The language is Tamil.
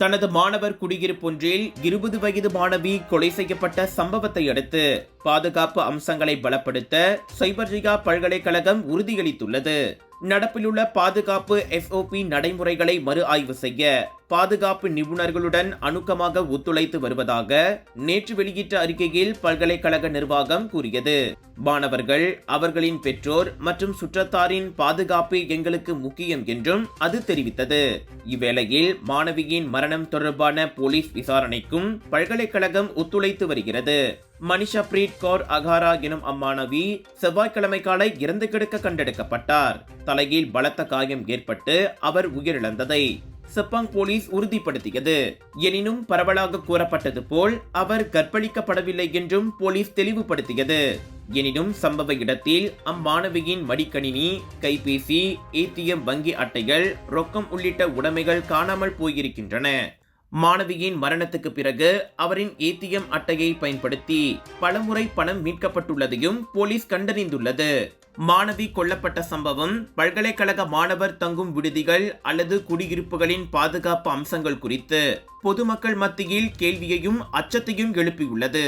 தனது மாணவர் குடியிருப்பொன்றில் 20 வயது மாணவி கொலை செய்யப்பட்ட சம்பவத்தை அடுத்து பாதுகாப்பு அம்சங்களை பலப்படுத்த சைபர்ஜியா பல்கலைக்கழகம் உறுதியளித்துள்ளது. நடப்பிலுள்ள பாதுகாப்பு SOP நடைமுறைகளை மறு ஆய்வு செய்ய பாதுகாப்பு நிபுணர்களுடன் அணுக்கமாக ஒத்துழைத்து வருவதாக நேற்று வெளியிட்ட அறிக்கையில் பல்கலைக்கழக நிர்வாகம் கூறியது. மாணவர்கள், அவர்களின் பெற்றோர் மற்றும் சுற்றத்தாரின் பாதுகாப்பு எங்களுக்கு முக்கியம் என்றும் அது தெரிவித்தது. இவ்வேளையில் மாணவியின் மரணம் தொடர்பான போலீஸ் விசாரணைக்கும் பல்கலைக்கழகம் ஒத்துழைத்து வருகிறது. மனிஷா பிரீத் கௌர் அகாரா எனும் அம்மாணவி செவ்வாய்க்கிழமை காலை இறந்து கிடக்க கண்டெடுக்கப்பட்டார். தலையில் பலத்த காயம் ஏற்பட்டு அவர் உயிரிழந்ததை செப்பாங் போலீஸ் உறுதிப்படுத்தியது. எனினும் பரவலாக கூறப்பட்டது போல் அவர் கற்பழிக்கப்படவில்லை என்றும் போலீஸ் தெளிவுபடுத்தியது. எனினும் சம்பவ இடத்தில் அம்மாணவியின் மடிக்கணினி, கைபேசி, ATM வங்கி அட்டைகள், ரொக்கம் உள்ளிட்ட உடைமைகள் காணாமல் போயிருக்கின்றன. மாணவியின் மரணத்துக்கு பிறகு அவரின் ATM அட்டையை பயன்படுத்தி பலமுறை பணம் மீட்கப்பட்டுள்ளதையும் போலீஸ் கண்டறிந்துள்ளது. மாணவி கொல்லப்பட்ட சம்பவம் பல்கலைக்கழக மாணவர் தங்கும் விடுதிகள் அல்லது குடியிருப்புகளின் பாதுகாப்பு அம்சங்கள் குறித்து பொதுமக்கள் மத்தியில் கேள்வியையும் அச்சத்தையும் எழுப்பியுள்ளது.